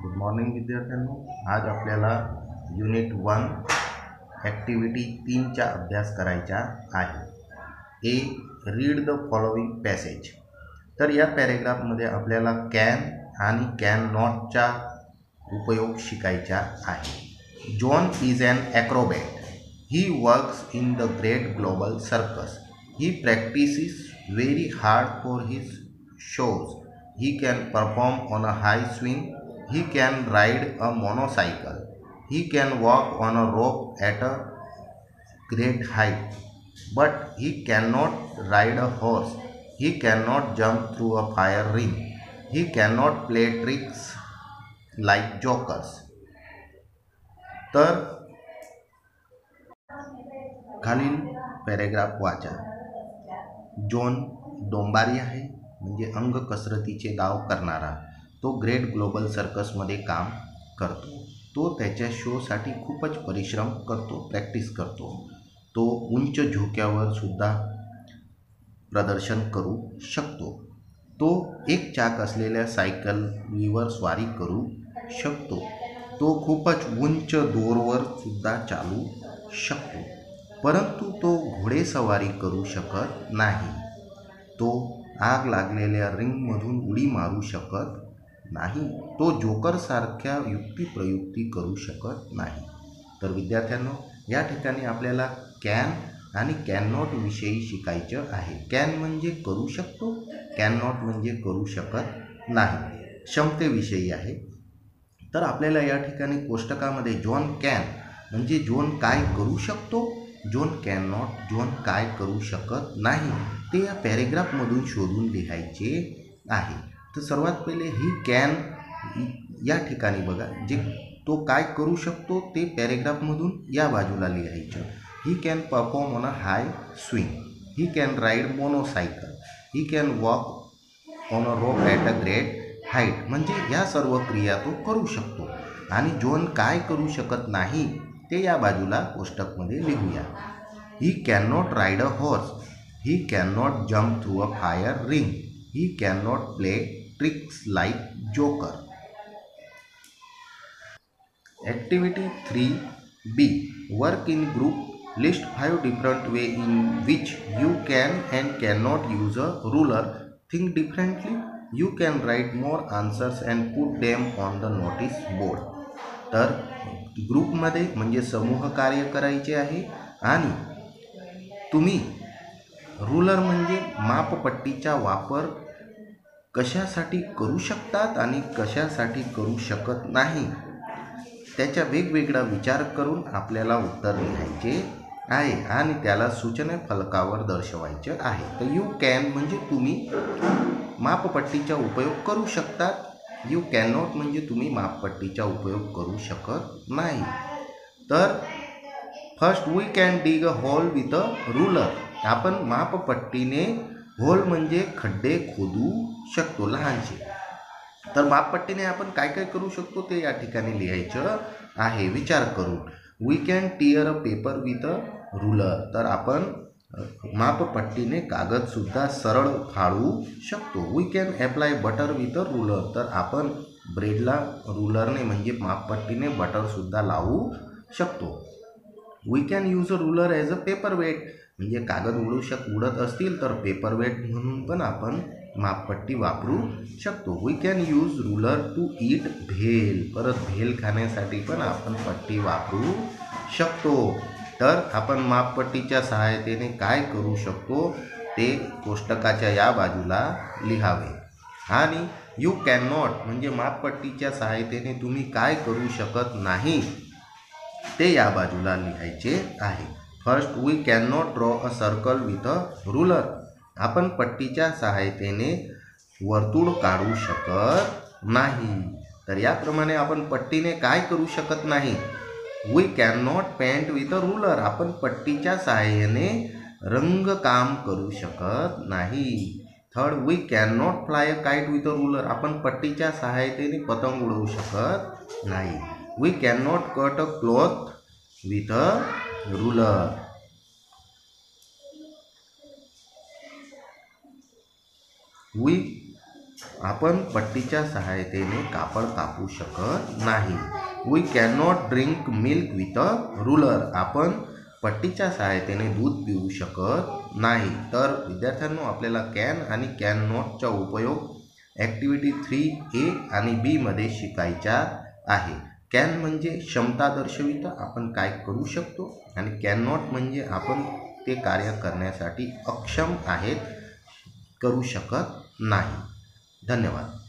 Good morning विद्यार्थ्यांनो, आज आपल्याला युनिट 1 ॲक्टिव्हिटी 3चा अभ्यास करायचा आहे. A read the following passage. तर या पॅरेग्राफमध्ये आपल्याला कॅन आणि कॅन नॉटचा उपयोग शिकायचा आहे. John is an acrobat. He works in the great global circus. He practices very hard for his shows. He can perform on a high swing. He can ride a motorcycle. He can walk on a rope at a great height. But he cannot ride a horse. He cannot jump through a fire ring. He cannot play tricks like jokers. तर खालील paragraph वाचा. John डोंबारी आहे, म्हणजे अंग कसरतीचे डाव करणारा. तो great global सर्कसमध्ये काम करतो. तो त्याच्या शोसाठी खूपच परिश्रम करतो, प्रॅक्टिस करतो. तो उंच झोक्यावर सुद्धा प्रदर्शन करू शकतो. तो एक चाक असलेल्या सायकलीवर स्वारी करू शकतो. तो खूपच उंच दोरवर सुद्धा चालू शकतो, परंतु तो घोडेस्वारी करू शकत नाही. तो आग लागलेल्या रिंगमधून उडी मारू शकत नाही. तो जोकरसारख्या युक्तिप्रयुक्ती करू शकत नाही. तर विद्यार्थ्यांनो, या ठिकाणी आपल्याला कॅन आणि कॅन नॉट विषयी शिकायचं आहे. कॅन म्हणजे करू शकतो, कॅन नॉट म्हणजे करू शकत नाही, क्षमतेविषयी आहे. तर आपल्याला या ठिकाणी कोष्टकामध्ये जॉन कॅन म्हणजे जॉन काय करू शकतो, जॉन कॅन नॉट जॉन काय करू शकत नाही, ते या पॅरेग्राफमधून शोधून लिहायचे आहे. तर सर्वात पहिले ही कॅन या ठिकाणी बघा, जे तो काय करू शकतो ते पॅरेग्राफमधून या बाजूला लिहायचं. He can perform on a high swing. He can ride monocycle. He can walk on a rope at a great height. म्हणजे या सर्व क्रिया तो करू शकतो. आणि जॉन काय करू शकत नाही ते या बाजूला कोष्टकमध्ये लिहूया. He can not ride a horse. He can not jump through a fire ring. He can not play tricks like joker. Activity 3B. Work in group. List 5 different way in which you can and can not use a ruler. Think differently. You can write more answers and put them on the notice board. तर ग्रुपमध्ये म्हणजे समूह कार्य करायचे आहे. आणि तुम्ही ruler म्हणजे मापपट्टीचा वापर कशासाठी करू शकतात आणि कशासाठी करू शकत नाही, त्याच्या वेगवेगळा विचार करून आपल्याला उत्तर लिहायचे आहे आणि त्याला सूचना फलकावर दर्शवायचे आहे. तर यू कॅन म्हणजे तुम्ही मापपट्टीचा उपयोग करू शकतात. यू कॅन नॉट म्हणजे तुम्ही मापपट्टीचा उपयोग करू शकत नाही. तर first, we can dig a hole with a ruler. आपण मापपट्टीने होल म्हणजे खड्डे खोदू शकतो लहानसे. तर मापपट्टीने आपण काय काय करू शकतो ते या ठिकाणी लिहायचं आहे विचार करून. We can tear a paper with a ruler. तर आपण मापपट्टीने कागदसुद्धा सरळ फाडू शकतो. We can apply butter with a ruler. तर आपण ब्रेडला रुलरने म्हणजे मापपट्टीने बटरसुद्धा लावू शकतो. We can use a ruler as a paper weight. म्हणजे कागद उडत असतील तर पेपर वेट म्हणून पण आपण मापपट्टी वापरू शकतो. We can use ruler to eat bhel. परत भेल खाण्यासाठी पण आपण पट्टी वापरू शकतो. तर आपण मापपट्टीच्या सहायतेने काय करू शकतो ते कोष्टकाच्या या बाजूला लिहावे. आणि यू कॅन नॉट म्हणजे मापपट्टीच्या सहायतेने तुम्ही काय करू शकत नाही ते या बाजूला लिहायचे आहे. First, we can not draw a circle with a ruler. आपण पट्टीच्या सहायतेने वर्तुळ काढू शकत नाही. तर याप्रमाणे आपण पट्टीने काय करू शकत नाही. We can not paint with a ruler. आपण पट्टीच्या सहाय्याने रंगकाम करू शकत नाही. Third, we can not fly a kite with a ruler. आपण पट्टीच्या सहायतेने पतंग उडवू शकत नाही. We can not cut a cloth with a ruler. We आपण पट्टीच्या सहायतेने कापड कापू शकत नाही. We can not drink milk with a ruler. आपण पट्टीच्या सहायतेने दूध पिऊ शकत नाही. तर विद्यार्थ्यांनो, आपल्याला कॅन आणि कॅन नॉटचा उपयोग ॲक्टिव्हिटी 3A आणि B मध्ये शिकायचा आहे. कॅन म्हणजे क्षमता दर्शवितं, आपण काय करू शकतो, आणि कॅन नॉट म्हणजे आपण ते कार्य करण्यासाठी अक्षम आहेत, करू शकत नाही. धन्यवाद.